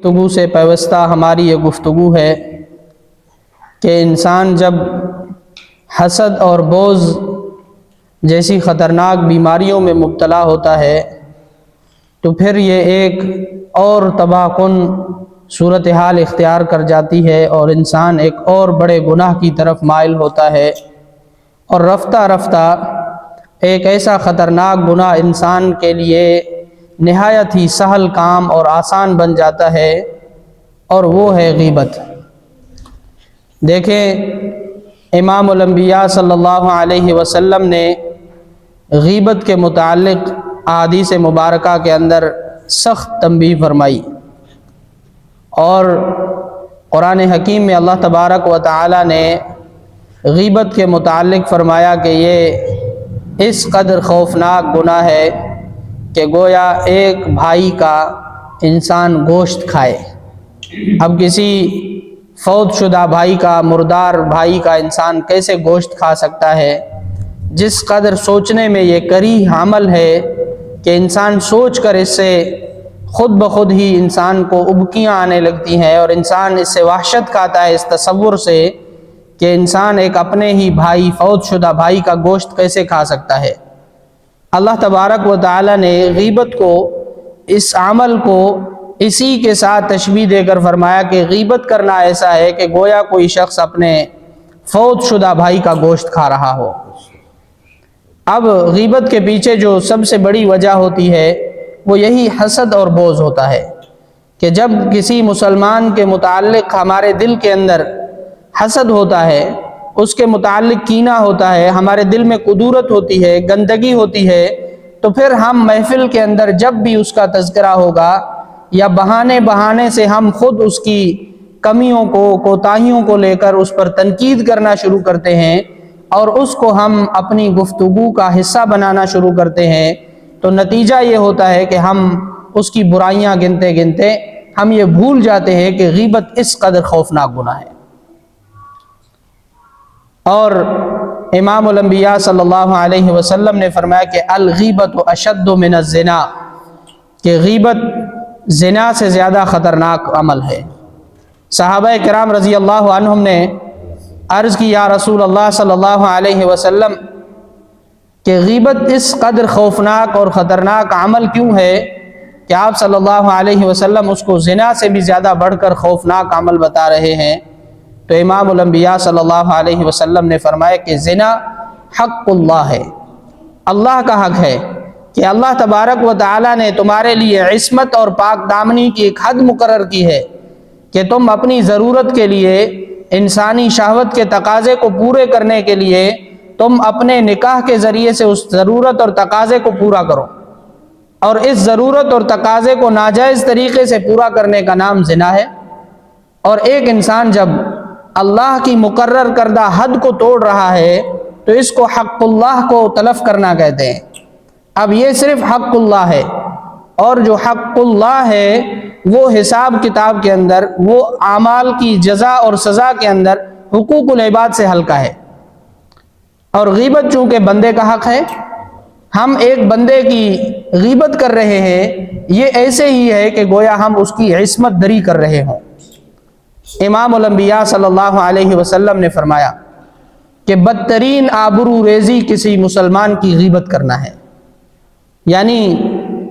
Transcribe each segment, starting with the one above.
گفتگو سے پیوستہ ہماری یہ گفتگو ہے کہ انسان جب حسد اور بغض جیسی خطرناک بیماریوں میں مبتلا ہوتا ہے تو پھر یہ ایک اور تباہ کن صورتحال اختیار کر جاتی ہے اور انسان ایک اور بڑے گناہ کی طرف مائل ہوتا ہے، اور رفتہ رفتہ ایک ایسا خطرناک گناہ انسان کے لیے نہایت ہی سہل کام اور آسان بن جاتا ہے، اور وہ ہے غیبت۔ دیکھیں، امام الانبیاء صلی اللہ علیہ وسلم نے غیبت کے متعلق احادیث مبارکہ کے اندر سخت تنبیہ فرمائی، اور قرآن حکیم میں اللہ تبارک و تعالی نے غیبت کے متعلق فرمایا کہ یہ اس قدر خوفناک گناہ ہے کہ گویا ایک بھائی کا انسان گوشت کھائے۔ اب کسی فوت شدہ بھائی کا، مردار بھائی کا انسان کیسے گوشت کھا سکتا ہے؟ جس قدر سوچنے میں یہ کریہ عمل ہے کہ انسان سوچ کر اس سے خود بخود ہی انسان کو ابکیاں آنے لگتی ہیں، اور انسان اس سے وحشت کھاتا ہے اس تصور سے کہ انسان ایک اپنے ہی بھائی، فوت شدہ بھائی کا گوشت کیسے کھا سکتا ہے۔ اللہ تبارک و تعالی نے غیبت کو، اس عمل کو اسی کے ساتھ تشبیہ دے کر فرمایا کہ غیبت کرنا ایسا ہے کہ گویا کوئی شخص اپنے فوت شدہ بھائی کا گوشت کھا رہا ہو۔ اب غیبت کے پیچھے جو سب سے بڑی وجہ ہوتی ہے وہ یہی حسد اور بغض ہوتا ہے کہ جب کسی مسلمان کے متعلق ہمارے دل کے اندر حسد ہوتا ہے، اس کے متعلق کینہ ہوتا ہے، ہمارے دل میں کدورت ہوتی ہے، گندگی ہوتی ہے، تو پھر ہم محفل کے اندر جب بھی اس کا تذکرہ ہوگا یا بہانے سے ہم خود اس کی کمیوں کو، کوتاہیوں کو لے کر اس پر تنقید کرنا شروع کرتے ہیں اور اس کو ہم اپنی گفتگو کا حصہ بنانا شروع کرتے ہیں، تو نتیجہ یہ ہوتا ہے کہ ہم اس کی برائیاں گنتے گنتے ہم یہ بھول جاتے ہیں کہ غیبت اس قدر خوفناک گناہ ہے۔ اور امام الانبیاء صلی اللہ علیہ وسلم نے فرمایا کہ الغیبت اشد من الزنا، کہ غیبت زنا سے زیادہ خطرناک عمل ہے۔ صحابہ کرام رضی اللہ عنہم نے عرض کی، یا رسول اللہ صلی اللہ علیہ وسلم، کہ غیبت اس قدر خوفناک اور خطرناک عمل کیوں ہے کہ آپ صلی اللہ علیہ وسلم اس کو زنا سے بھی زیادہ بڑھ کر خوفناک عمل بتا رہے ہیں؟ تو امام الانبیاء صلی اللہ علیہ وسلم نے فرمایا کہ زنا حق اللہ ہے، اللہ کا حق ہے، کہ اللہ تبارک و تعالی نے تمہارے لیے عصمت اور پاک دامنی کی ایک حد مقرر کی ہے کہ تم اپنی ضرورت کے لیے، انسانی شہوت کے تقاضے کو پورے کرنے کے لیے تم اپنے نکاح کے ذریعے سے اس ضرورت اور تقاضے کو پورا کرو، اور اس ضرورت اور تقاضے کو ناجائز طریقے سے پورا کرنے کا نام زنا ہے۔ اور ایک انسان جب اللہ کی مقرر کردہ حد کو توڑ رہا ہے تو اس کو حق اللہ کو تلف کرنا کہتے ہیں۔ اب یہ صرف حق اللہ ہے، اور جو حق اللہ ہے وہ حساب کتاب کے اندر، وہ اعمال کی جزا اور سزا کے اندر حقوق العباد سے ہلکا ہے۔ اور غیبت چونکہ بندے کا حق ہے، ہم ایک بندے کی غیبت کر رہے ہیں، یہ ایسے ہی ہے کہ گویا ہم اس کی عصمت دری کر رہے ہوں۔ امام الانبیاء صلی اللہ علیہ وسلم نے فرمایا کہ بدترین آبرو ریزی کسی مسلمان کی غیبت کرنا ہے، یعنی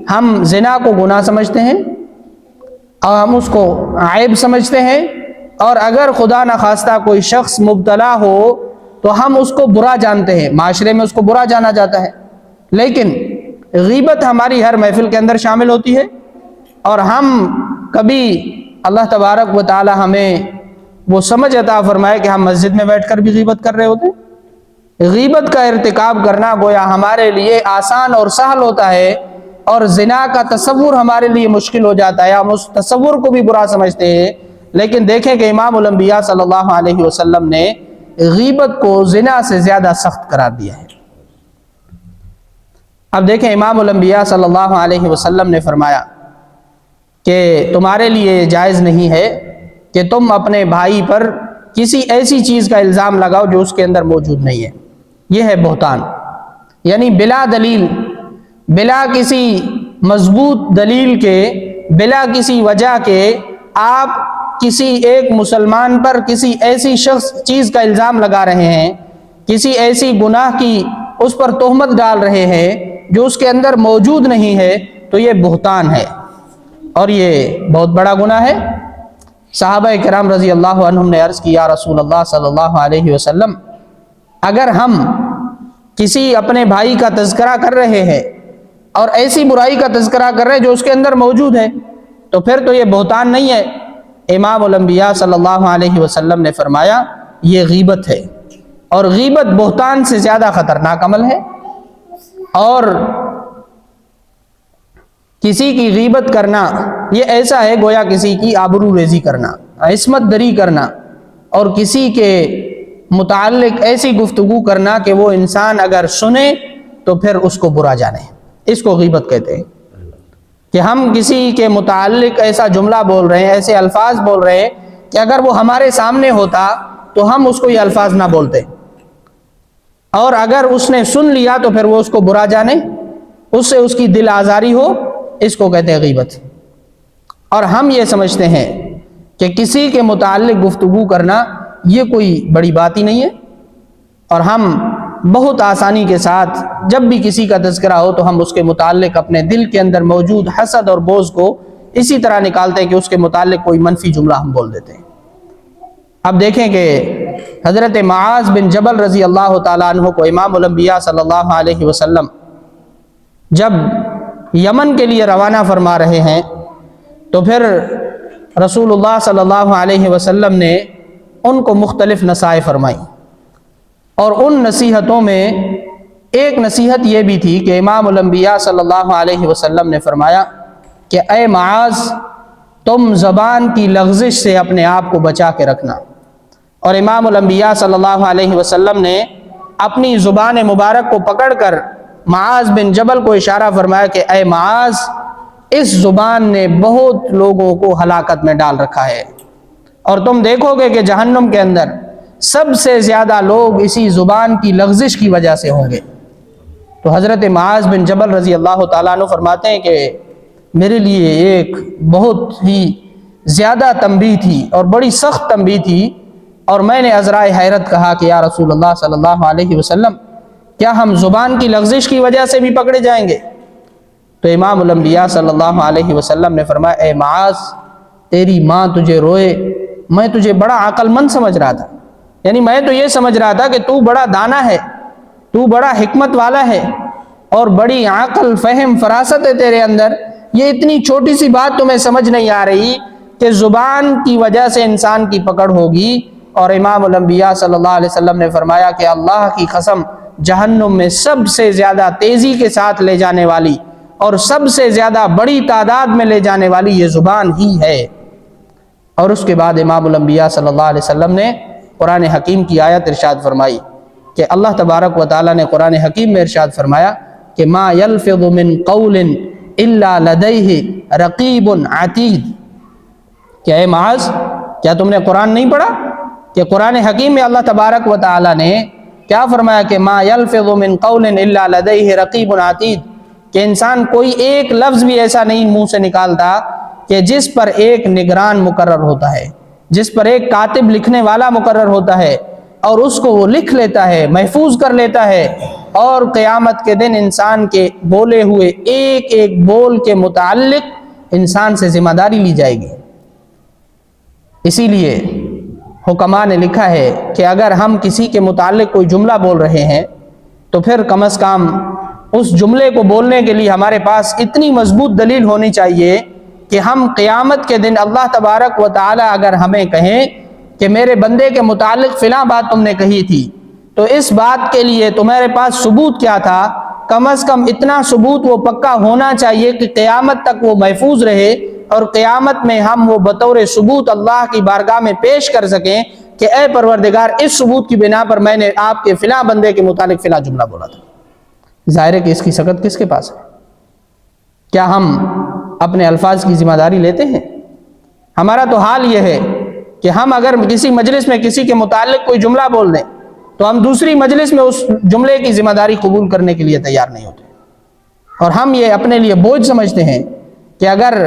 ہم زنا کو گناہ سمجھتے ہیں اور ہم اس کو عیب سمجھتے ہیں، اور اگر خدا نخواستہ کوئی شخص مبتلا ہو تو ہم اس کو برا جانتے ہیں، معاشرے میں اس کو برا جانا جاتا ہے، لیکن غیبت ہماری ہر محفل کے اندر شامل ہوتی ہے، اور ہم کبھی اللہ تبارک و تعالی ہمیں وہ سمجھ عطا فرمائے کہ ہم مسجد میں بیٹھ کر بھی غیبت کر رہے ہوتے ہیں۔ غیبت کا ارتکاب کرنا گویا ہمارے لیے آسان اور سہل ہوتا ہے، اور زنا کا تصور ہمارے لیے مشکل ہو جاتا ہے، ہم اس تصور کو بھی برا سمجھتے ہیں۔ لیکن دیکھیں کہ امام الانبیاء صلی اللہ علیہ وسلم نے غیبت کو زنا سے زیادہ سخت قرار دیا ہے۔ اب دیکھیں، امام الانبیاء صلی اللہ علیہ وسلم نے فرمایا کہ تمہارے لیے جائز نہیں ہے کہ تم اپنے بھائی پر کسی ایسی چیز کا الزام لگاؤ جو اس کے اندر موجود نہیں ہے۔ یہ ہے بہتان، یعنی بلا دلیل، بلا کسی مضبوط دلیل کے، بلا کسی وجہ کے آپ کسی ایک مسلمان پر کسی ایسی شخص چیز کا الزام لگا رہے ہیں، کسی ایسی گناہ کی اس پر تہمت ڈال رہے ہیں جو اس کے اندر موجود نہیں ہے، تو یہ بہتان ہے اور یہ بہت بڑا گناہ ہے۔ صحابہ کرام رضی اللہ عنہم نے عرض کی، یا رسول اللہ صلی اللہ علیہ وسلم، اگر ہم کسی اپنے بھائی کا تذکرہ کر رہے ہیں اور ایسی برائی کا تذکرہ کر رہے ہیں جو اس کے اندر موجود ہے، تو پھر تو یہ بہتان نہیں ہے۔ امام الانبیاء صلی اللہ علیہ وسلم نے فرمایا یہ غیبت ہے، اور غیبت بہتان سے زیادہ خطرناک عمل ہے۔ اور کسی کی غیبت کرنا یہ ایسا ہے گویا کسی کی آبرو ریزی کرنا، عصمت دری کرنا، اور کسی کے متعلق ایسی گفتگو کرنا کہ وہ انسان اگر سنے تو پھر اس کو برا جانے، اس کو غیبت کہتے ہیں۔ کہ ہم کسی کے متعلق ایسا جملہ بول رہے ہیں، ایسے الفاظ بول رہے ہیں کہ اگر وہ ہمارے سامنے ہوتا تو ہم اس کو یہ الفاظ نہ بولتے، اور اگر اس نے سن لیا تو پھر وہ اس کو برا جانے، اس سے اس کی دل آزاری ہو، اس کو کہتے ہیں غیبت۔ اور ہم یہ سمجھتے ہیں کہ کسی کے متعلق گفتگو کرنا یہ کوئی بڑی بات ہی نہیں ہے، اور ہم بہت آسانی کے ساتھ جب بھی کسی کا تذکرہ ہو تو ہم اس کے متعلق اپنے دل کے اندر موجود حسد اور بغض کو اسی طرح نکالتے ہیں کہ اس کے متعلق کوئی منفی جملہ ہم بول دیتے ہیں۔ اب دیکھیں کہ حضرت معاذ بن جبل رضی اللہ تعالیٰ عنہ کو امام الانبیاء صلی اللہ علیہ وسلم جب یمن کے لیے روانہ فرما رہے ہیں تو پھر رسول اللہ صلی اللہ علیہ وسلم نے ان کو مختلف نصائح فرمائی، اور ان نصیحتوں میں ایک نصیحت یہ بھی تھی کہ امام الانبیاء صلی اللہ علیہ وسلم نے فرمایا کہ اے معاذ، تم زبان کی لغزش سے اپنے آپ کو بچا کے رکھنا۔ اور امام الانبیاء صلی اللہ علیہ وسلم نے اپنی زبان مبارک کو پکڑ کر معاذ بن جبل کو اشارہ فرمایا کہ اے معاذ، اس زبان نے بہت لوگوں کو ہلاکت میں ڈال رکھا ہے، اور تم دیکھو گے کہ جہنم کے اندر سب سے زیادہ لوگ اسی زبان کی لغزش کی وجہ سے ہوں گے۔ تو حضرت معاذ بن جبل رضی اللہ تعالیٰ عنہ فرماتے ہیں کہ میرے لیے ایک بہت ہی زیادہ تنبیہ تھی اور بڑی سخت تنبیہ تھی، اور میں نے عذرائے حیرت کہا کہ یا رسول اللہ صلی اللہ علیہ وسلم، کیا ہم زبان کی لغزش کی وجہ سے بھی پکڑے جائیں گے؟ تو امام الانبیاء صلی اللہ علیہ وسلم نے فرمایا اے معاذ، تیری ماں تجھے روئے، میں تجھے بڑا عقل مند سمجھ رہا تھا، یعنی میں تو یہ سمجھ رہا تھا کہ تو بڑا دانا ہے، تو بڑا حکمت والا ہے، اور بڑی عقل فہم فراست ہے تیرے اندر، یہ اتنی چھوٹی سی بات تمہیں سمجھ نہیں آ رہی کہ زبان کی وجہ سے انسان کی پکڑ ہوگی۔ اور امام الانبیاء صلی اللہ علیہ وسلم نے فرمایا کہ اللہ کی قسم، جہنم میں سب سے زیادہ تیزی کے ساتھ لے جانے والی اور سب سے زیادہ بڑی تعداد میں لے جانے والی یہ زبان ہی ہے۔ اور اس کے بعد امام الانبیاء صلی اللہ علیہ وسلم نے قرآن حکیم کی آیت ارشاد فرمائی کہ اللہ تبارک و تعالیٰ نے قرآن حکیم میں ارشاد فرمایا کہ ما یلفظ من قول الا لدیہ رقیب عتید، کہ اے معاذ، کیا تم نے قرآن نہیں پڑھا کہ قرآن حکیم میں اللہ تبارک و تعالیٰ نے کیا فرمایا کہ ما یلفظ من قول الا لدیہ رقیب عتید، کہ انسان کوئی ایک لفظ بھی ایسا نہیں منہ سے نکالتا کہ جس پر ایک نگران مقرر ہوتا ہے، جس پر ایک کاتب لکھنے والا مقرر ہوتا ہے، اور اس کو وہ لکھ لیتا ہے، محفوظ کر لیتا ہے، اور قیامت کے دن انسان کے بولے ہوئے ایک ایک بول کے متعلق انسان سے ذمہ داری لی جائے گی۔ اسی لیے حکماء نے لکھا ہے کہ اگر ہم کسی کے متعلق کوئی جملہ بول رہے ہیں تو پھر کم از کم اس جملے کو بولنے کے لیے ہمارے پاس اتنی مضبوط دلیل ہونی چاہیے کہ ہم قیامت کے دن اللہ تبارک و تعالی اگر ہمیں کہیں کہ میرے بندے کے متعلق فلاں بات تم نے کہی تھی، تو اس بات کے لیے تمہارے پاس ثبوت کیا تھا؟ کم از کم اتنا ثبوت وہ پکا ہونا چاہیے کہ قیامت تک وہ محفوظ رہے، اور قیامت میں ہم وہ بطور ثبوت اللہ کی بارگاہ میں پیش کر سکیں کہ اے پروردگار، اس ثبوت کی بنا پر میں نے آپ کے فلاں بندے کے متعلق فلاں جملہ بولا تھا۔ ظاہر ہے کہ اس کی سکت کس کے پاس ہے؟ کیا ہم اپنے الفاظ کی ذمہ داری لیتے ہیں؟ ہمارا تو حال یہ ہے کہ ہم اگر کسی مجلس میں کسی کے متعلق کوئی جملہ بول دیں تو ہم دوسری مجلس میں اس جملے کی ذمہ داری قبول کرنے کے لیے تیار نہیں ہوتے، اور ہم یہ اپنے لیے بوجھ سمجھتے ہیں کہ اگر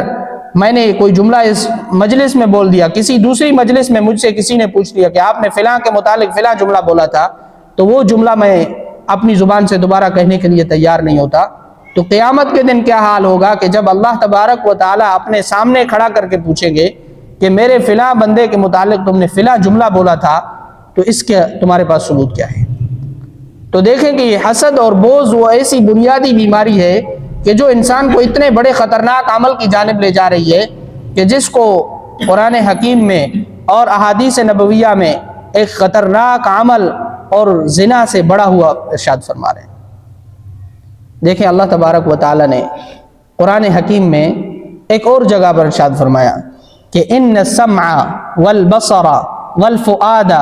میں نے کوئی جملہ اس مجلس میں بول دیا، کسی دوسری مجلس میں مجھ سے کسی نے پوچھ لیا کہ آپ نے فلاں کے متعلق فلاں جملہ بولا تھا، تو وہ جملہ میں اپنی زبان سے دوبارہ کہنے کے لیے تیار نہیں ہوتا، تو قیامت کے دن کیا حال ہوگا کہ جب اللہ تبارک و تعالیٰ اپنے سامنے کھڑا کر کے پوچھیں گے کہ میرے فلاں بندے کے متعلق تم نے فلاں جملہ بولا تھا، تو اس کے تمہارے پاس ثبوت کیا ہے؟ تو دیکھیں کہ یہ حسد اور بغض وہ ایسی بنیادی بیماری ہے کہ جو انسان کو اتنے بڑے خطرناک عمل کی جانب لے جا رہی ہے کہ جس کو قرآن حکیم میں اور احادیث نبویہ میں ایک خطرناک عمل اور زنا سے بڑا ہوا ارشاد فرما رہے ہیں۔ دیکھیں اللہ تبارک و تعالی نے قرآن حکیم میں ایک اور جگہ پر ارشاد فرمایا کہ ان السمع والبصر والفؤاد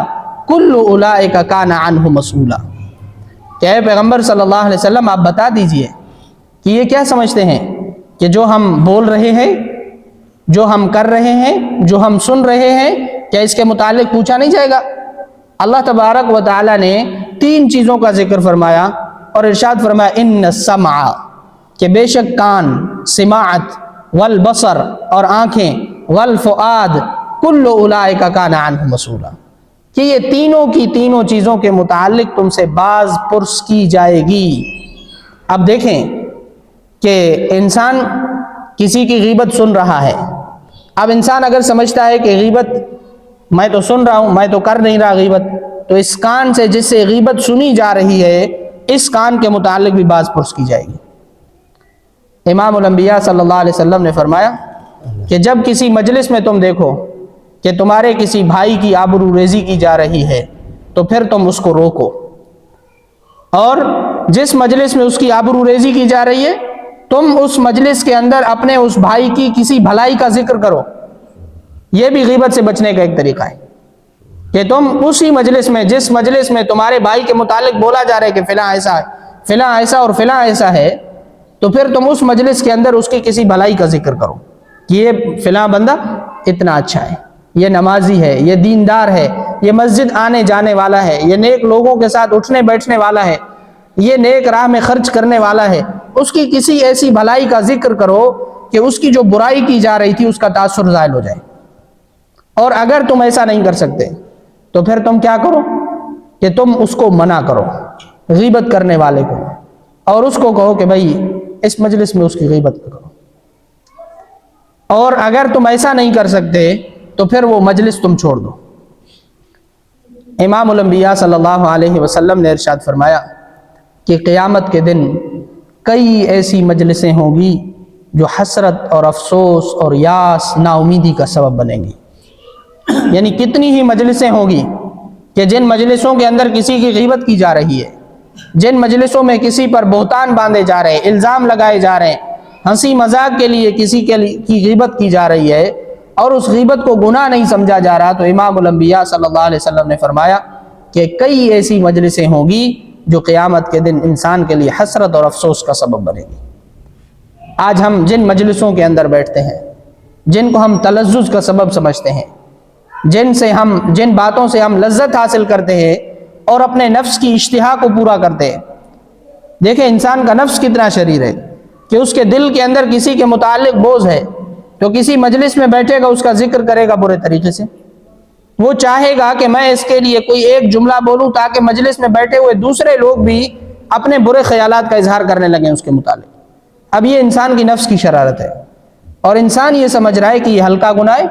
کل اولئک کان عنہ مسئولا، کہ اے پیغمبر صلی اللہ علیہ وسلم آپ بتا دیجئے کہ یہ کیا سمجھتے ہیں کہ جو ہم بول رہے ہیں، جو ہم کر رہے ہیں، جو ہم سن رہے ہیں، کیا اس کے متعلق پوچھا نہیں جائے گا؟ اللہ تبارک و تعالی نے 3 چیزوں کا ذکر فرمایا اور ارشاد فرمایا ان السمع، کہ بے شک کان سماعت، والبصر اور آنکھیں، والفؤاد کل اولئک کان عنہ مسئولا، کہ یہ تینوں چیزوں کے متعلق تم سے باز پرس کی جائے گی۔ اب دیکھیں کہ انسان کسی کی غیبت سن رہا ہے، اب انسان اگر سمجھتا ہے کہ غیبت میں تو سن رہا ہوں، میں تو کر نہیں رہا غیبت، تو اس کان سے جس سے غیبت سنی جا رہی ہے اس کان کے متعلق بھی باز پرس کی جائے گی۔ امام الانبیاء صلی اللہ علیہ وسلم نے فرمایا کہ جب کسی مجلس میں تم دیکھو کہ تمہارے کسی بھائی کی آبرو ریزی کی جا رہی ہے تو پھر تم اس کو روکو، اور جس مجلس میں اس کی آبرو ریزی کی جا رہی ہے تم اس مجلس کے اندر اپنے اس بھائی کی کسی بھلائی کا ذکر کرو۔ یہ بھی غیبت سے بچنے کا ایک طریقہ ہے کہ تم اسی مجلس میں، جس مجلس میں تمہارے بھائی کے متعلق بولا جا رہا ہے کہ فلاں ایسا ہے، فلاں ایسا اور فلاں ایسا ہے، تو پھر تم اس مجلس کے اندر اس کی کسی بھلائی کا ذکر کرو کہ یہ فلاں بندہ اتنا اچھا ہے، یہ نمازی ہے، یہ دیندار ہے، یہ مسجد آنے جانے والا ہے، یہ نیک لوگوں کے ساتھ اٹھنے بیٹھنے والا ہے، یہ نیک راہ میں خرچ کرنے والا ہے۔ اس کی کسی ایسی بھلائی کا ذکر کرو کہ اس کی جو برائی کی جا رہی تھی اس کا تاثر زائل ہو جائے۔ اور اگر تم ایسا نہیں کر سکتے تو پھر تم کیا کرو کہ تم اس کو منع کرو، غیبت کرنے والے کو، اور اس کو کہو کہ بھائی اس مجلس میں اس کی غیبت کرو۔ اور اگر تم ایسا نہیں کر سکتے تو پھر وہ مجلس تم چھوڑ دو۔ امام الانبیاء صلی اللہ علیہ وسلم نے ارشاد فرمایا کہ قیامت کے دن کئی ایسی مجلسیں ہوں گی جو حسرت اور افسوس اور یاس، نا امیدی کا سبب بنیں گی۔ یعنی کتنی ہی مجلسیں ہوں گی کہ جن مجلسوں کے اندر کسی کی غیبت کی جا رہی ہے، جن مجلسوں میں کسی پر بہتان باندھے جا رہے ہیں، الزام لگائے جا رہے ہیں، ہنسی مذاق کے لیے کسی کی غیبت کی جا رہی ہے اور اس غیبت کو گناہ نہیں سمجھا جا رہا، تو امام الانبیاء صلی اللہ علیہ وسلم نے فرمایا کہ کئی ایسی مجلسیں ہوں گی جو قیامت کے دن انسان کے لیے حسرت اور افسوس کا سبب بنے گی۔ آج ہم جن مجلسوں کے اندر بیٹھتے ہیں، جن کو ہم تلذذ کا سبب سمجھتے ہیں، جن باتوں سے ہم لذت حاصل کرتے ہیں اور اپنے نفس کی اشتہا کو پورا کرتے ہیں، دیکھیں انسان کا نفس کتنا شریر ہے کہ اس کے دل کے اندر کسی کے متعلق بوجھ ہے تو کسی مجلس میں بیٹھے گا، اس کا ذکر کرے گا برے طریقے سے، وہ چاہے گا کہ میں اس کے لیے کوئی ایک جملہ بولوں تاکہ مجلس میں بیٹھے ہوئے دوسرے لوگ بھی اپنے برے خیالات کا اظہار کرنے لگیں اس کے متعلق۔ اب یہ انسان کی نفس کی شرارت ہے اور انسان یہ سمجھ رہا ہے کہ یہ ہلکا گناہ ہے،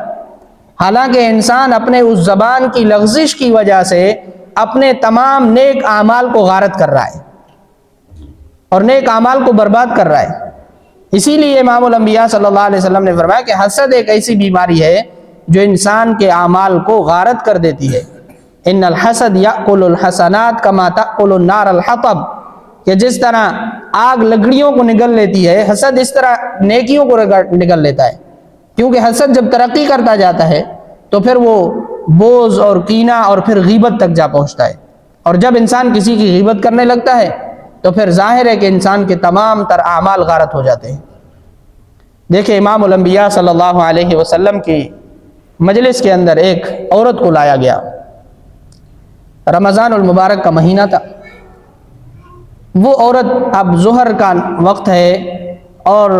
حالانکہ انسان اپنے اس زبان کی لغزش کی وجہ سے اپنے تمام نیک اعمال کو غارت کر رہا ہے اور نیک اعمال کو برباد کر رہا ہے۔ اسی لیے امام الانبیاء صلی اللہ علیہ وسلم نے فرمایا کہ حسد ایک ایسی بیماری ہے جو انسان کے اعمال کو غارت کر دیتی ہے۔ ان الحسد یاکل الحسنات کما تاکل النار الحطب، کہ جس طرح آگ لکڑیوں کو نگل لیتی ہے، حسد اس طرح نیکیوں کو نگل لیتا ہے، کیونکہ حسد جب ترقی کرتا جاتا ہے تو پھر وہ بغض اور کینہ اور پھر غیبت تک جا پہنچتا ہے، اور جب انسان کسی کی غیبت کرنے لگتا ہے تو پھر ظاہر ہے کہ انسان کے تمام تر اعمال غارت ہو جاتے ہیں۔ دیکھیں امام الانبیاء صلی اللہ علیہ وسلم کی مجلس کے اندر ایک عورت کو لایا گیا، رمضان المبارک کا مہینہ تھا، وہ عورت اب ظہر کا وقت ہے اور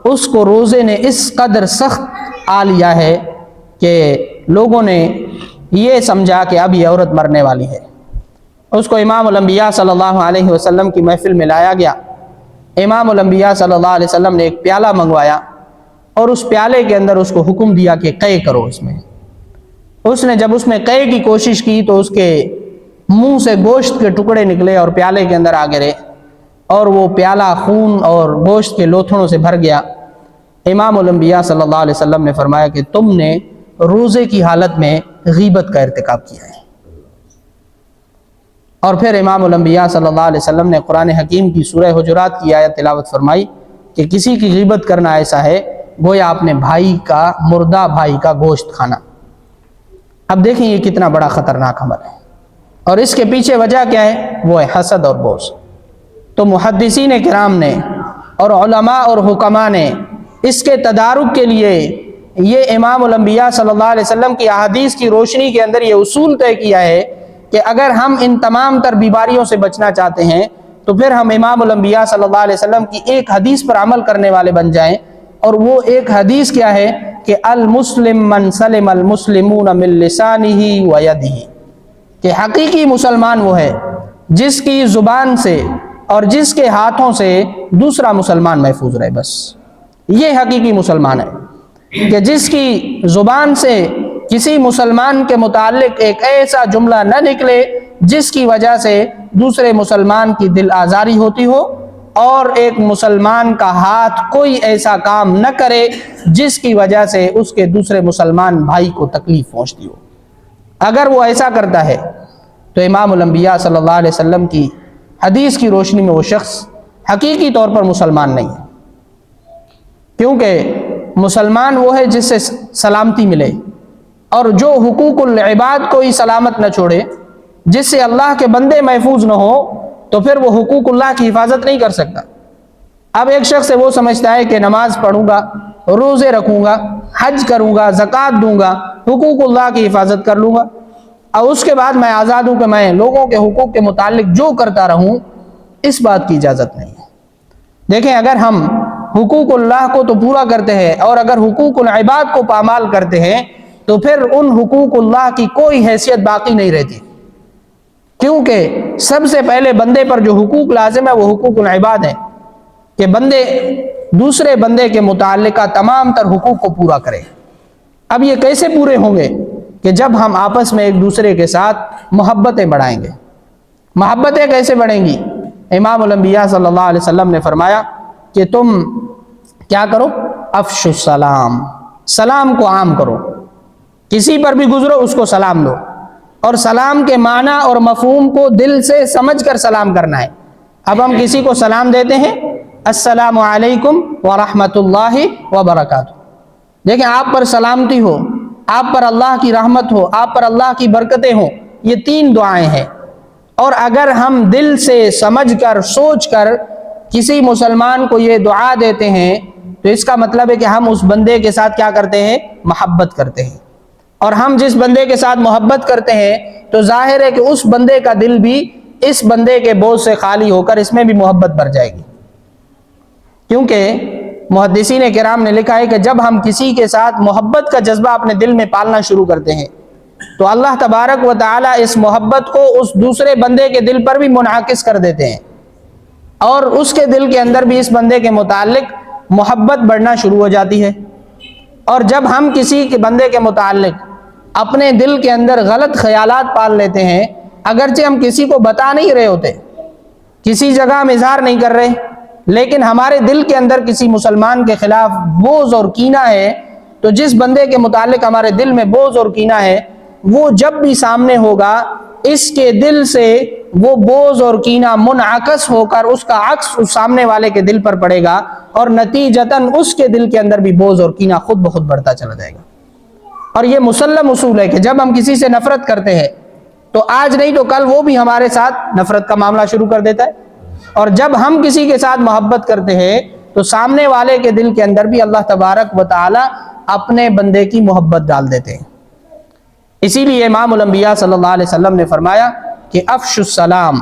اس کو روزے نے اس قدر سخت آ لیا ہے کہ لوگوں نے یہ سمجھا کہ اب یہ عورت مرنے والی ہے۔ اس کو امام الانبیاء صلی اللہ علیہ وسلم کی محفل میں لایا گیا۔ امام الانبیاء صلی اللہ علیہ وسلم نے ایک پیالہ منگوایا اور اس پیالے کے اندر اس کو حکم دیا کہ قے کرو اس میں۔ اس نے جب اس میں قے کی کوشش کی تو اس کے منہ سے گوشت کے ٹکڑے نکلے اور پیالے کے اندر آ گرے اور وہ پیالہ خون اور گوشت کے لوتھڑوں سے بھر گیا۔ امام الانبیاء صلی اللہ علیہ وسلم نے فرمایا کہ تم نے روزے کی حالت میں غیبت کا ارتکاب کیا ہے۔ اور پھر امام الانبیاء صلی اللہ علیہ وسلم نے قرآن حکیم کی سورہ حجرات کی آیت تلاوت فرمائی کہ کسی کی غیبت کرنا ایسا ہے گویا اپنے بھائی کا، مردہ بھائی کا گوشت کھانا۔ اب دیکھیں یہ کتنا بڑا خطرناک عمل ہے، اور اس کے پیچھے وجہ کیا ہے؟ وہ ہے حسد اور بغض۔ تو محدثین کرام نے اور علماء اور حکماء نے اس کے تدارک کے لیے یہ امام الانبیاء صلی اللہ علیہ وسلم کی احادیث کی روشنی کے اندر یہ اصول طے کیا ہے کہ اگر ہم ان تمام تر بیماریوں سے بچنا چاہتے ہیں تو پھر ہم امام الانبیاء صلی اللہ علیہ وسلم کی ایک حدیث پر عمل کرنے والے بن جائیں، اور وہ ایک حدیث کیا ہے کہ المسلم من سلم المسلمون من لسانہ و یدہ، کہ حقیقی مسلمان وہ ہے جس کی زبان سے اور جس کے ہاتھوں سے دوسرا مسلمان محفوظ رہے۔ بس یہ حقیقی مسلمان ہے کہ جس کی زبان سے کسی مسلمان کے متعلق ایک ایسا جملہ نہ نکلے جس کی وجہ سے دوسرے مسلمان کی دل آزاری ہوتی ہو، اور ایک مسلمان کا ہاتھ کوئی ایسا کام نہ کرے جس کی وجہ سے اس کے دوسرے مسلمان بھائی کو تکلیف پہنچتی ہو۔ اگر وہ ایسا کرتا ہے تو امام الانبیاء صلی اللہ علیہ وسلم کی حدیث کی روشنی میں وہ شخص حقیقی طور پر مسلمان نہیں ہے، کیونکہ مسلمان وہ ہے جس سے سلامتی ملے، اور جو حقوق العباد کو ہی سلامت نہ چھوڑے، جس سے اللہ کے بندے محفوظ نہ ہو، تو پھر وہ حقوق اللہ کی حفاظت نہیں کر سکتا۔ اب ایک شخص وہ سمجھتا ہے کہ نماز پڑھوں گا، روزے رکھوں گا، حج کروں گا، زکوٰۃ دوں گا، حقوق اللہ کی حفاظت کر لوں گا، اور اس کے بعد میں آزاد ہوں کہ میں لوگوں کے حقوق کے متعلق جو کرتا رہوں۔ اس بات کی اجازت نہیں ہے۔ دیکھیں، اگر ہم حقوق اللہ کو تو پورا کرتے ہیں اور اگر حقوق العباد کو پامال کرتے ہیں تو پھر ان حقوق اللہ کی کوئی حیثیت باقی نہیں رہتی، کیونکہ سب سے پہلے بندے پر جو حقوق لازم ہے وہ حقوق العباد ہیں، کہ بندے دوسرے بندے کے متعلقہ تمام تر حقوق کو پورا کرے۔ اب یہ کیسے پورے ہوں گے؟ کہ جب ہم آپس میں ایک دوسرے کے ساتھ محبتیں بڑھائیں گے۔ محبتیں کیسے بڑھیں گی؟ امام الانبیاء صلی اللہ علیہ وسلم نے فرمایا کہ تم کیا کرو؟ افشوا السلام، سلام کو عام کرو، کسی پر بھی گزرو اس کو سلام دو، اور سلام کے معنی اور مفہوم کو دل سے سمجھ کر سلام کرنا ہے۔ اب ہم کسی کو سلام دیتے ہیں، السلام علیکم ورحمۃ اللہ وبرکاتہ، دیکھیں آپ پر سلامتی ہو، آپ پر اللہ کی رحمت ہو، آپ پر اللہ کی برکتیں ہوں، یہ 3 دعائیں ہیں۔ اور اگر ہم دل سے سمجھ کر سوچ کر کسی مسلمان کو یہ دعا دیتے ہیں تو اس کا مطلب ہے کہ ہم اس بندے کے ساتھ کیا کرتے ہیں؟ محبت کرتے ہیں، اور ہم جس بندے کے ساتھ محبت کرتے ہیں تو ظاہر ہے کہ اس بندے کا دل بھی اس بندے کے بوجھ سے خالی ہو کر اس میں بھی محبت بھر جائے گی، کیونکہ محدثین کرام نے لکھا ہے کہ جب ہم کسی کے ساتھ محبت کا جذبہ اپنے دل میں پالنا شروع کرتے ہیں تو اللہ تبارک و تعالیٰ اس محبت کو اس دوسرے بندے کے دل پر بھی منعکس کر دیتے ہیں، اور اس کے دل کے اندر بھی اس بندے کے متعلق محبت بڑھنا شروع ہو جاتی ہے۔ اور جب ہم کسی کے بندے کے متعلق اپنے دل کے اندر غلط خیالات پال لیتے ہیں، اگرچہ ہم کسی کو بتا نہیں رہے ہوتے، کسی جگہ ہم اظہار نہیں کر رہے، لیکن ہمارے دل کے اندر کسی مسلمان کے خلاف بغض اور کینہ ہے، تو جس بندے کے متعلق ہمارے دل میں بغض اور کینہ ہے وہ جب بھی سامنے ہوگا اس کے دل سے وہ بغض اور کینہ منعکس ہو کر اس کا عکس اس سامنے والے کے دل پر پڑے گا، اور نتیجتاً اس کے دل کے اندر بھی بغض اور کینہ خود بخود بڑھتا چلا جائے گا۔ اور یہ مسلم اصول ہے کہ جب ہم کسی سے نفرت کرتے ہیں تو آج نہیں تو کل وہ بھی ہمارے ساتھ نفرت کا معاملہ شروع کر دیتا ہے، اور جب ہم کسی کے ساتھ محبت کرتے ہیں تو سامنے والے کے دل کے اندر بھی اللہ تبارک و تعالی اپنے بندے کی محبت ڈال دیتے ہیں۔ اسی لیے امام الانبیاء صلی اللہ علیہ وسلم نے فرمایا کہ افشوا السلام،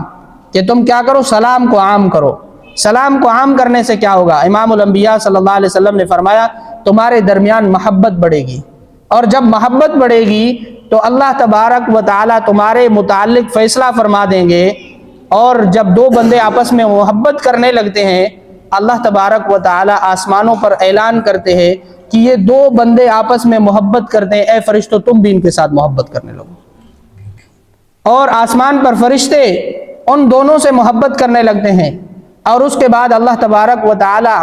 کہ تم کیا کرو؟ سلام کو عام کرو، سلام کو عام کرنے سے کیا ہوگا؟ امام الانبیاء صلی اللہ علیہ وسلم نے فرمایا تمہارے درمیان محبت بڑھے گی، اور جب محبت بڑھے گی تو اللہ تبارک و تعالیٰ تمہارے متعلق فیصلہ فرما دیں گے، اور جب دو بندے آپس میں محبت کرنے لگتے ہیں اللہ تبارک و تعالیٰ آسمانوں پر اعلان کرتے ہیں کہ یہ دو بندے آپس میں محبت کرتے ہیں، اے فرشتوں تم بھی ان کے ساتھ محبت کرنے لگو، اور آسمان پر فرشتے ان دونوں سے محبت کرنے لگتے ہیں، اور اس کے بعد اللہ تبارک و تعالیٰ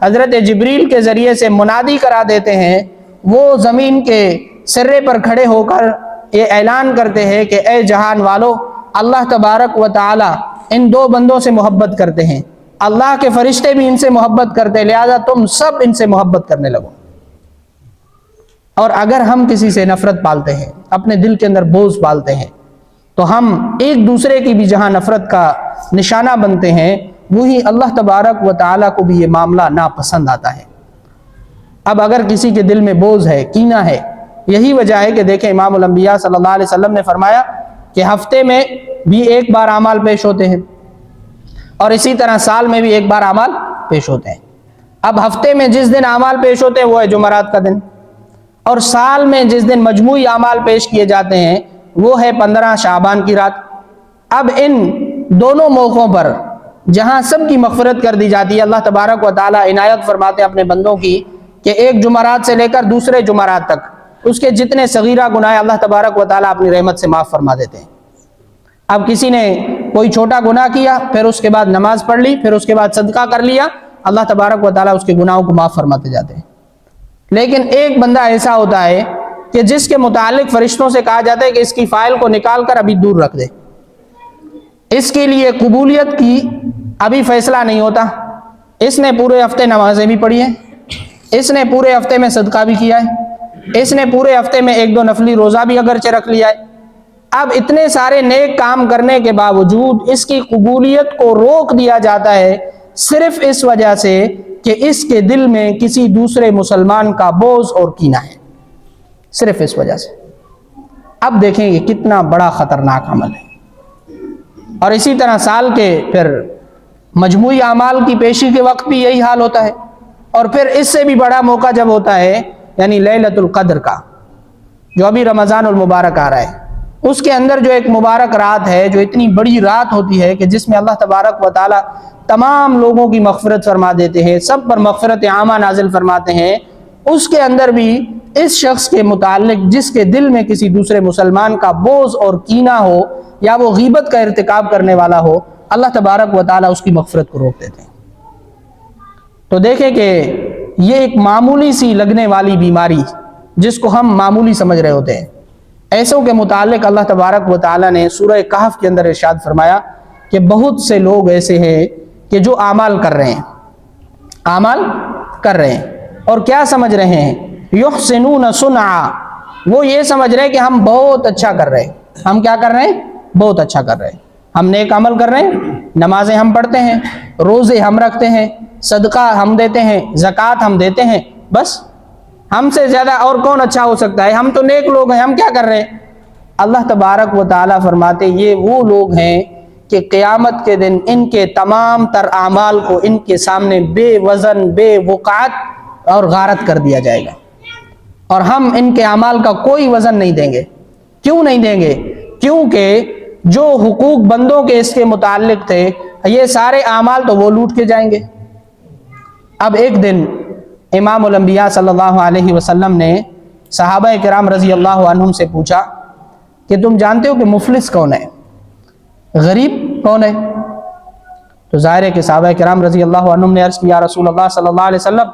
حضرت جبریل کے ذریعے سے منادی کرا دیتے ہیں، وہ زمین کے سرے پر کھڑے ہو کر یہ اعلان کرتے ہیں کہ اے جہان والو، اللہ تبارک و تعالیٰ ان دو بندوں سے محبت کرتے ہیں، اللہ کے فرشتے بھی ان سے محبت کرتے ہیں، لہذا تم سب ان سے محبت کرنے لگو۔ اور اگر ہم کسی سے نفرت پالتے ہیں، اپنے دل کے اندر بغض پالتے ہیں، تو ہم ایک دوسرے کی بھی جہاں نفرت کا نشانہ بنتے ہیں، وہی اللہ تبارک و تعالیٰ کو بھی یہ معاملہ ناپسند آتا ہے۔ اب اگر کسی کے دل میں بغض ہے، کینہ ہے، یہی وجہ ہے کہ دیکھیں امام الانبیاء صلی اللہ علیہ وسلم نے فرمایا کہ ہفتے میں بھی ایک بار اعمال پیش ہوتے ہیں، اور اسی طرح سال میں بھی ایک بار اعمال پیش ہوتے ہیں۔ اب ہفتے میں جس دن اعمال پیش ہوتے ہیں وہ ہے جمعرات کا دن، اور سال میں جس دن مجموعی اعمال پیش کیے جاتے ہیں وہ ہے 15 شعبان کی رات۔ اب ان دونوں موقعوں پر جہاں سب کی مغفرت کر دی جاتی ہے، اللہ تبارک و تعالیٰ عنایت فرماتے ہیں اپنے بندوں کی کہ ایک جمعرات سے لے کر دوسرے جمعرات تک اس کے جتنے صغیرہ گناہ اللہ تبارک و تعالیٰ اپنی رحمت سے معاف فرما دیتے ہیں۔ اب کسی نے کوئی چھوٹا گناہ کیا، پھر اس کے بعد نماز پڑھ لی، پھر اس کے بعد صدقہ کر لیا، اللہ تبارک و تعالیٰ اس کے گناہوں کو معاف فرماتے جاتے ہیں۔ لیکن ایک بندہ ایسا ہوتا ہے کہ جس کے متعلق فرشتوں سے کہا جاتا ہے کہ اس کی فائل کو نکال کر ابھی دور رکھ دے، اس کے لیے قبولیت کی ابھی فیصلہ نہیں ہوتا، اس نے پورے ہفتے نمازیں بھی پڑھی ہیں، اس نے پورے ہفتے میں صدقہ بھی کیا ہے، اس نے پورے ہفتے میں ایک دو نفلی روزہ بھی اگرچہ رکھ لیا ہے، اب اتنے سارے نیک کام کرنے کے باوجود اس کی قبولیت کو روک دیا جاتا ہے صرف اس وجہ سے کہ اس کے دل میں کسی دوسرے مسلمان کا بغض اور کینہ ہے، صرف اس وجہ سے۔ اب دیکھیں یہ کتنا بڑا خطرناک عمل ہے۔ اور اسی طرح سال کے پھر مجموعی اعمال کی پیشی کے وقت بھی یہی حال ہوتا ہے، اور پھر اس سے بھی بڑا موقع جب ہوتا ہے یعنی لیلۃ القدر کا، جو ابھی رمضان المبارک آ رہا ہے، اس کے اندر جو ایک مبارک رات ہے، جو اتنی بڑی رات ہوتی ہے کہ جس میں اللہ تبارک و تعالیٰ تمام لوگوں کی مغفرت فرما دیتے ہیں، سب پر مغفرت عامہ نازل فرماتے ہیں، اس کے اندر بھی اس شخص کے متعلق جس کے دل میں کسی دوسرے مسلمان کا بغض اور کینہ ہو یا وہ غیبت کا ارتکاب کرنے والا ہو، اللہ تبارک و تعالیٰ اس کی مغفرت کو روک دیتے ہیں۔ تو دیکھیں کہ یہ ایک معمولی سی لگنے والی بیماری جس کو ہم معمولی سمجھ رہے ہوتے ہیں، ایسوں کے متعلق اللہ تبارک و تعالیٰ نے سورہ کہف کے اندر ارشاد فرمایا کہ بہت سے لوگ ایسے ہیں کہ جو اعمال کر رہے ہیں اور کیا سمجھ رہے ہیں، یحسنون صنعا، وہ یہ سمجھ رہے ہیں کہ ہم بہت اچھا کر رہے ہیں۔ ہم کیا کر رہے ہیں؟ بہت اچھا کر رہے ہیں، ہم نیک عمل کر رہے ہیں، نمازیں ہم پڑھتے ہیں، روزے ہم رکھتے ہیں، صدقہ ہم دیتے ہیں، زکوٰۃ ہم دیتے ہیں، بس ہم سے زیادہ اور کون اچھا ہو سکتا ہے، ہم تو نیک لوگ ہیں، ہم کیا کر رہے ہیں؟ اللہ تبارک و تعالیٰ فرماتے یہ وہ لوگ ہیں کہ قیامت کے دن ان کے تمام تر اعمال کو ان کے سامنے بے وزن، بے وقعت اور غارت کر دیا جائے گا، اور ہم ان کے اعمال کا کوئی وزن نہیں دیں گے۔ کیوں نہیں دیں گے؟ کیونکہ جو حقوق بندوں کے اس کے متعلق تھے یہ سارے اعمال تو وہ لوٹ کے جائیں گے۔ اب ایک دن امام الانبیاء صلی اللہ علیہ وسلم نے صحابہ کرام رضی اللہ عنہم سے پوچھا کہ تم جانتے ہو کہ مفلس کون ہے، غریب کون ہے؟ تو ظاہر ہے کہ صحابہ کرام رضی اللہ عنہم نے عرض کیا رسول اللہ صلی اللہ علیہ وسلم،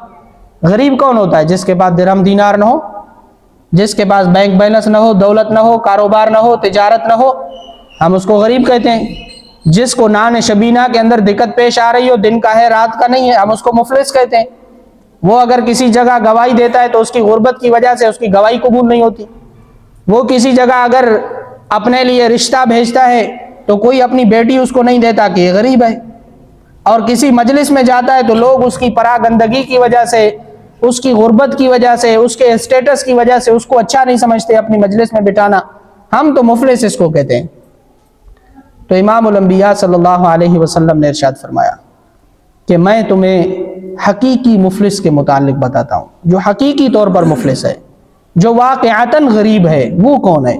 غریب کون ہوتا ہے؟ جس کے پاس درہم دینار نہ ہو، جس کے پاس بینک بیلنس نہ ہو، دولت نہ ہو، کاروبار نہ ہو، تجارت نہ ہو، ہم اس کو غریب کہتے ہیں۔ جس کو نان شبینہ کے اندر دقت پیش آ رہی ہو، دن کا ہے رات کا نہیں ہے، ہم اس کو مفلس کہتے ہیں۔ وہ اگر کسی جگہ گواہی دیتا ہے تو اس کی غربت کی وجہ سے اس کی گواہی قبول نہیں ہوتی۔ وہ کسی جگہ اگر اپنے لیے رشتہ بھیجتا ہے تو کوئی اپنی بیٹی اس کو نہیں دیتا کہ یہ غریب ہے، اور کسی مجلس میں جاتا ہے تو لوگ اس کی پراگندگی کی وجہ سے، اس کی غربت کی وجہ سے، اس کے اسٹیٹس کی وجہ سے اس کو اچھا نہیں سمجھتے اپنی مجلس میں بٹھانا، ہم تو مفلس اس کو کہتے ہیں۔ تو امام الانبیاء صلی اللہ علیہ وسلم نے ارشاد فرمایا کہ میں تمہیں حقیقی مفلس کے متعلق بتاتا ہوں، جو حقیقی طور پر مفلس ہے، جو واقعتاً غریب ہے، وہ کون ہے؟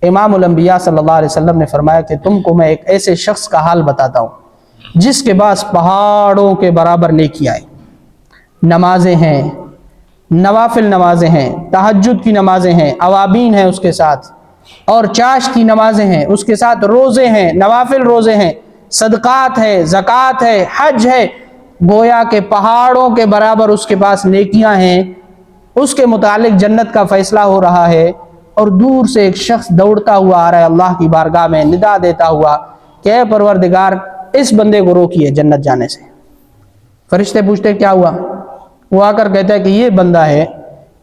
امام الانبیاء صلی اللہ علیہ وسلم نے فرمایا کہ تم کو میں ایک ایسے شخص کا حال بتاتا ہوں جس کے پاس پہاڑوں کے برابر نیکیاں ہیں، نمازیں ہیں، نوافل نمازیں ہیں، تہجد کی نمازیں ہیں، اوابین ہیں اس کے ساتھ، اور چاشت کی نمازیں ہیں اس کے ساتھ، روزے ہیں، نوافل روزے ہیں، صدقات ہے، زکوٰۃ ہے، حج ہے، گویا کہ پہاڑوں کے برابر اس کے پاس نیکیاں ہیں، اس کے متعلق جنت کا فیصلہ ہو رہا ہے، اور دور سے ایک شخص دوڑتا ہوا آ رہا ہے اللہ کی بارگاہ میں ندا دیتا ہوا کہ اے پروردگار اس بندے کو روکیے جنت جانے سے۔ فرشتے پوچھتے کیا ہوا؟ وہ آ کر کہتا ہے کہ یہ بندہ ہے،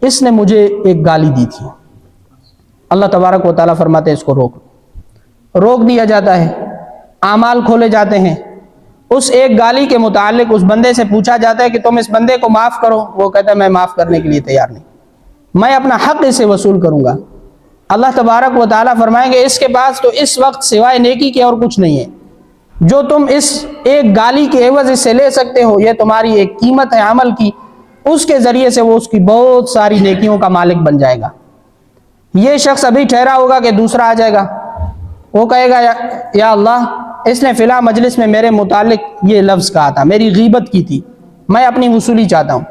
اس نے مجھے ایک گالی دی تھی۔ اللہ تبارک و تعالیٰ فرماتے ہیں اس کو روک دیا جاتا ہے، اعمال کھولے جاتے ہیں، اس ایک گالی کے متعلق اس بندے سے پوچھا جاتا ہے کہ تم اس بندے کو معاف کرو، وہ کہتا ہے میں معاف کرنے کے لیے تیار نہیں، میں اپنا حق اسے وصول کروں گا۔ اللہ تبارک و تعالیٰ فرمائیں گے اس کے پاس تو اس وقت سوائے نیکی کے اور کچھ نہیں ہے، جو تم اس ایک گالی کے عوض اس سے لے سکتے ہو، یہ تمہاری ایک قیمت ہے عمل کی، اس کے ذریعے سے وہ اس کی بہت ساری نیکیوں کا مالک بن جائے گا۔ یہ شخص ابھی ٹھہرا ہوگا کہ دوسرا آ جائے گا، وہ کہے گا یا اللہ اس نے فلاں مجلس میں میرے متعلق یہ لفظ کہا تھا، میری غیبت کی تھی، میں اپنی وصولی چاہتا ہوں۔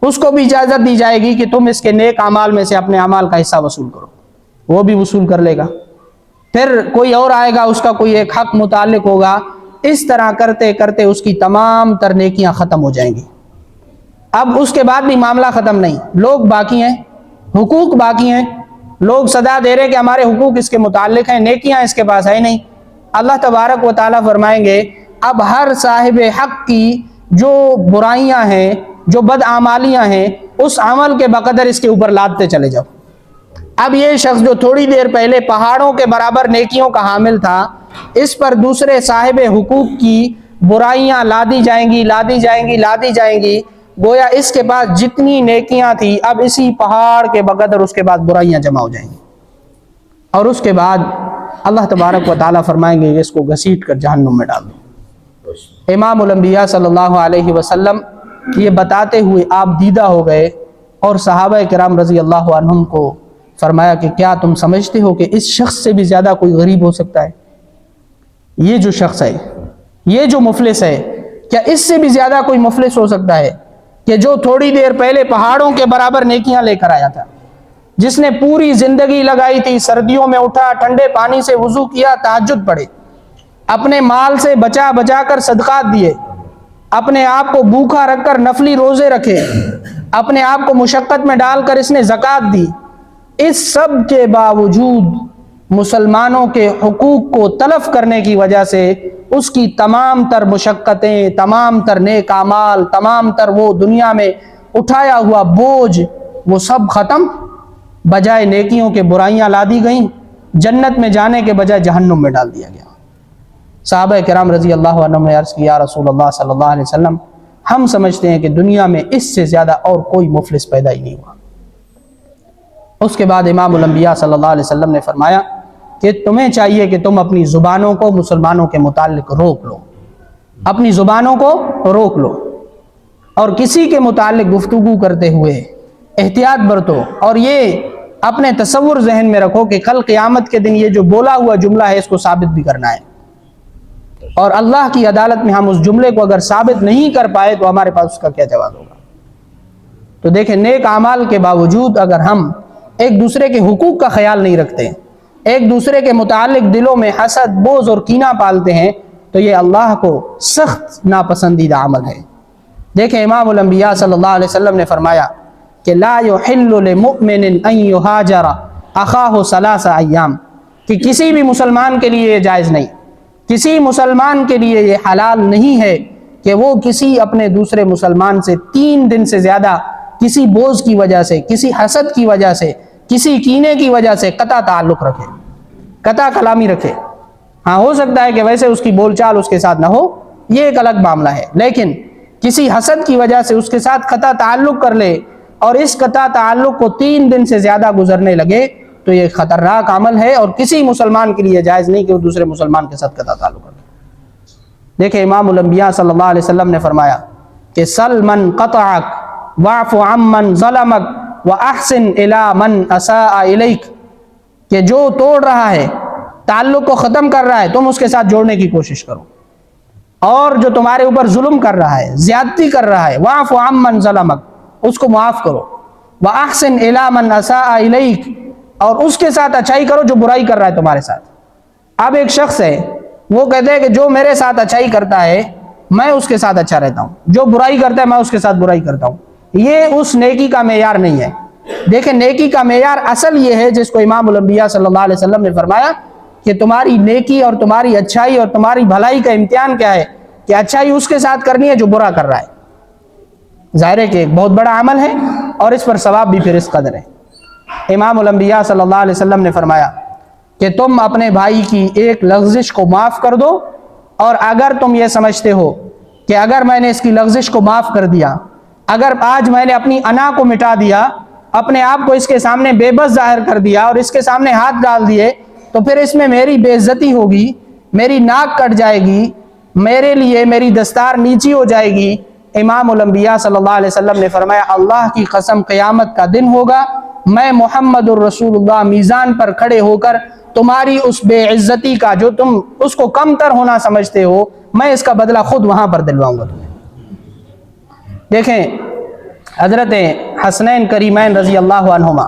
اس کو بھی اجازت دی جائے گی کہ تم اس کے نیک اعمال میں سے اپنے اعمال کا حصہ وصول کرو، وہ بھی وصول کر لے گا۔ پھر کوئی اور آئے گا، اس کا کوئی ایک حق متعلق ہوگا، اس طرح کرتے کرتے اس کی تمام تر نیکیاں ختم ہو جائیں گی۔ اب اس کے بعد بھی معاملہ ختم نہیں، لوگ باقی ہیں، حقوق باقی ہیں، لوگ صدا دے رہے کہ ہمارے حقوق اس کے متعلق ہیں، نیکیاں اس کے پاس ہے نہیں۔ اللہ تبارک و تعالیٰ فرمائیں گے اب ہر صاحب حق کی جو برائیاں ہیں، جو بدعمالیاں ہیں، اس عمل کے بقدر اس کے اوپر لادتے چلے جاؤ۔ اب یہ شخص جو تھوڑی دیر پہلے پہاڑوں کے برابر نیکیوں کا حامل تھا، اس پر دوسرے صاحب حقوق کی برائیاں لادی جائیں گی، لادی جائیں گی، لادی جائیں گی، گویا اس کے پاس جتنی نیکیاں تھی اب اسی پہاڑ کے بقدر اس کے بعد برائیاں جمع ہو جائیں گی، اور اس کے بعد اللہ تبارک و تعالیٰ فرمائیں گے اس کو گھسیٹ کر جہنم میں ڈال دو۔ امام الانبیاء صلی اللہ علیہ وسلم یہ بتاتے ہوئے آپ دیدہ ہو گئے، اور صحابہ کرام رضی اللہ عنہم کو فرمایا کہ کیا تم سمجھتے ہو کہ اس شخص سے بھی زیادہ کوئی غریب ہو سکتا ہے؟ یہ جو شخص ہے، یہ جو مفلس ہے، کیا اس سے بھی زیادہ کوئی مفلس ہو سکتا ہے کہ جو تھوڑی دیر پہلے پہاڑوں کے برابر نیکیاں لے کر آیا تھا، جس نے پوری زندگی لگائی تھی، سردیوں میں اٹھا، ٹھنڈے پانی سے وضو کیا، تہجد پڑھے، اپنے مال سے بچا بچا کر صدقات دیے، اپنے آپ کو بھوکا رکھ کر نفلی روزے رکھے، اپنے آپ کو مشقت میں ڈال کر اس نے زکوٰۃ دی، اس سب کے باوجود مسلمانوں کے حقوق کو تلف کرنے کی وجہ سے اس کی تمام تر مشقتیں، تمام تر نیک اعمال، تمام تر وہ دنیا میں اٹھایا ہوا بوجھ، وہ سب ختم، بجائے نیکیوں کے برائیاں لا دی گئیں، جنت میں جانے کے بجائے جہنم میں ڈال دیا گیا۔ صحابہ کرام رضی اللہ عنہم نے عرض کیا رسول اللہ صلی اللہ علیہ وسلم ہم سمجھتے ہیں کہ دنیا میں اس سے زیادہ اور کوئی مفلس پیدا ہی نہیں ہوا۔ اس کے بعد امام الانبیاء صلی اللہ علیہ وسلم نے فرمایا کہ تمہیں چاہیے کہ تم اپنی زبانوں کو مسلمانوں کے متعلق روک لو، اپنی زبانوں کو روک لو، اور کسی کے متعلق گفتگو کرتے ہوئے احتیاط برتو، اور یہ اپنے تصور ذہن میں رکھو کہ کل قیامت کے دن یہ جو بولا ہوا جملہ ہے اس کو ثابت بھی کرنا ہے، اور اللہ کی عدالت میں ہم اس جملے کو اگر ثابت نہیں کر پائے تو ہمارے پاس اس کا کیا جواب ہوگا۔ تو دیکھیں نیک اعمال کے باوجود اگر ہم ایک دوسرے کے حقوق کا خیال نہیں رکھتے، ایک دوسرے کے متعلق دلوں میں حسد، بغض اور کینہ پالتے ہیں، تو یہ اللہ کو سخت ناپسندیدہ عمل ہے۔ دیکھیں امام الانبیاء صلی اللہ علیہ وسلم نے فرمایا کہ لا يحل لمؤمن ان يهاجر اخاہ ثلاث ایام، کہ کسی بھی مسلمان کے لیے یہ جائز نہیں، کسی مسلمان کے لیے یہ حلال نہیں ہے کہ وہ کسی اپنے دوسرے مسلمان سے 3 دن سے زیادہ کسی بوجھ کی وجہ سے، کسی حسد کی وجہ سے، کسی کینے کی وجہ سے قطع تعلق رکھے، قطع کلامی رکھے۔ ہاں ہو سکتا ہے کہ ویسے اس کی بول چال اس کے ساتھ نہ ہو، یہ ایک الگ معاملہ ہے، لیکن کسی حسد کی وجہ سے اس کے ساتھ قطع تعلق کر لے، اور اس قطع تعلق کو 3 دن سے زیادہ گزرنے لگے، تو یہ خطرناک عمل ہے، اور کسی مسلمان کے لیے جائز نہیں کہ وہ دوسرے مسلمان کے ساتھ قطع تعلق رکھے۔ دیکھیں امام الانبیاء صلی اللہ علیہ وسلم نے فرمایا کہ سل من قطعک واعف عمن ظلمک واحسن الی من اساء الیک، کہ جو توڑ رہا ہے، تعلق کو ختم کر رہا ہے، تم اس کے ساتھ جوڑنے کی کوشش کرو، اور جو تمہارے اوپر ظلم کر رہا ہے، زیادتی کر رہا ہے، واعف عمن ظلمک، اس کو معاف کرو، واحسن الی من اساء الیک، اور اس کے ساتھ اچھائی کرو جو برائی کر رہا ہے تمہارے ساتھ۔ اب ایک شخص ہے، وہ کہتے ہیں کہ جو میرے ساتھ اچھائی کرتا ہے میں اس کے ساتھ اچھا رہتا ہوں، جو برائی کرتا ہے میں اس کے ساتھ برائی کرتا ہوں، یہ اس نیکی کا معیار نہیں ہے۔ دیکھیں نیکی کا معیار اصل یہ ہے جس کو امام الانبیاء صلی اللہ علیہ وسلم نے فرمایا کہ تمہاری نیکی اور تمہاری اچھائی اور تمہاری بھلائی کا امتحان کیا ہے کہ اچھائی اس کے ساتھ کرنی ہے جو برا کر رہا ہے۔ ظاہر ہے کہ ایک بہت بڑا عمل ہے اور اس پر ثواب بھی پھر اس قدر ہے۔ امام الانبیاء صلی اللہ علیہ وسلم نے فرمایا کہ تم اپنے بھائی کی ایک لغزش کو معاف کر دو، اور اگر تم یہ سمجھتے ہو کہ اگر میں نے اس کی لغزش کو معاف کر دیا، اگر آج میں نے اپنی انا کو مٹا دیا، اپنے آپ کو اس کے سامنے بے بس ظاہر کر دیا اور اس کے سامنے ہاتھ ڈال دیے، تو پھر اس میں میری بے عزتی ہوگی، میری ناک کٹ جائے گی، میرے لیے میری دستار نیچی ہو جائے گی۔ امام الانبیاء صلی اللہ علیہ وسلم نے فرمایا اللہ کی قسم قیامت کا دن ہوگا، میں محمد الرسول اللہ میزان پر کھڑے ہو کر تمہاری اس بے عزتی کا جو تم اس کو کم تر ہونا سمجھتے ہو، میں اس کا بدلہ خود وہاں پر دلواؤں گا تمہیں۔ دیکھیں حضرت حسنین کریمین رضی اللہ عنہما،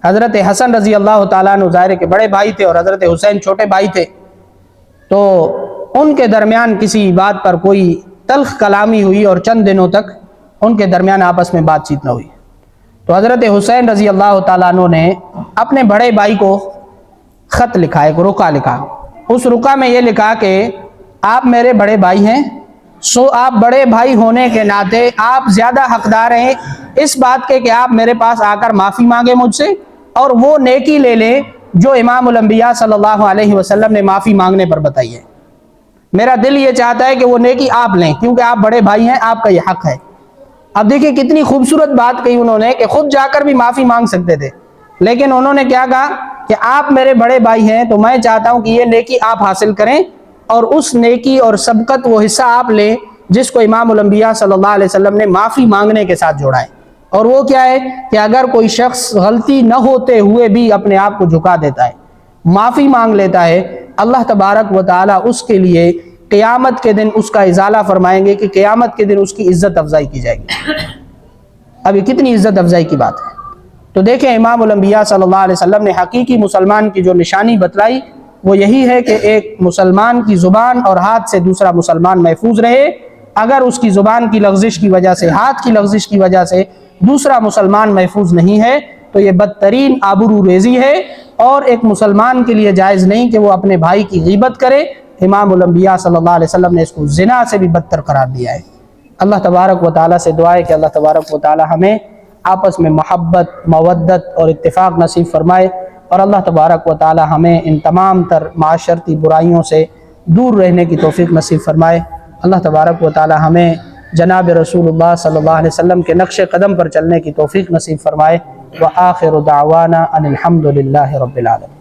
حضرت حسن رضی اللہ تعالیٰ عنہ ظاہر کے بڑے بھائی تھے اور حضرت حسین چھوٹے بھائی تھے، تو ان کے درمیان کسی بات پر کوئی تلخ کلامی ہوئی اور چند دنوں تک ان کے درمیان آپس میں بات چیت نہ ہوئی۔ تو حضرت حسین رضی اللہ تعالیٰ عنہ نے اپنے بڑے بھائی کو خط لکھا، ایک رقعہ لکھا۔ اس رقعہ میں یہ لکھا کہ آپ میرے بڑے بھائی ہیں، سو آپ بڑے بھائی ہونے کے ناطے آپ زیادہ حقدار ہیں اس بات کے کہ آپ میرے پاس آ کر معافی مانگیں مجھ سے، اور وہ نیکی لے لیں جو امام الانبیاء صلی اللہ علیہ وسلم نے معافی مانگنے پر بتائی ہے۔ میرا دل یہ چاہتا ہے کہ وہ نیکی آپ لیں، کیونکہ آپ بڑے بھائی ہیں، آپ کا یہ حق ہے۔ اب دیکھیں کتنی خوبصورت بات کہی انہوں نے کہ خود جا کر بھی معافی مانگ سکتے تھے، لیکن انہوں نے کیا کہا کہ آپ میرے بڑے بھائی ہیں تو میں چاہتا ہوں کہ یہ نیکی آپ حاصل کریں، اور اس نیکی اور سبقت وہ حصہ آپ لیں جس کو امام الانبیاء صلی اللہ علیہ وسلم نے معافی مانگنے کے ساتھ جوڑا ہے۔ اور وہ کیا ہے کہ اگر کوئی شخص غلطی نہ ہوتے ہوئے بھی اپنے آپ کو جھکا دیتا ہے، معافی مانگ لیتا ہے، اللہ تبارک و تعالیٰ اس کے لیے قیامت کے دن اس کا ازالہ فرمائیں گے کہ قیامت کے دن اس کی عزت افزائی کی جائے گی۔ اب یہ کتنی عزت افزائی کی بات ہے۔ تو دیکھیں امام الانبیاء صلی اللہ علیہ وسلم نے حقیقی مسلمان کی جو نشانی بتلائی وہ یہی ہے کہ ایک مسلمان کی زبان اور ہاتھ سے دوسرا مسلمان محفوظ رہے۔ اگر اس کی زبان کی لغزش کی وجہ سے، ہاتھ کی لغزش کی وجہ سے دوسرا مسلمان محفوظ نہیں ہے تو یہ بدترین آبرو ریزی ہے، اور ایک مسلمان کے لیے جائز نہیں کہ وہ اپنے بھائی کی غیبت کرے۔ امام الانبیاء صلی اللہ علیہ وسلم نے اس کو زنا سے بھی بدتر قرار دیا ہے۔ اللہ تبارک و تعالیٰ سے دعا ہے کہ اللہ تبارک و تعالیٰ ہمیں آپس میں محبت، مودت اور اتفاق نصیب فرمائے، اور اللہ تبارک و تعالیٰ ہمیں ان تمام تر معاشرتی برائیوں سے دور رہنے کی توفیق نصیب فرمائے۔ اللہ تبارک و تعالیٰ ہمیں جناب رسول اللہ صلی اللہ علیہ وسلم کے نقش قدم پر چلنے کی توفیق نصیب فرمائے۔ وآخر دعوانا ان الحمد للہ رب العالمین۔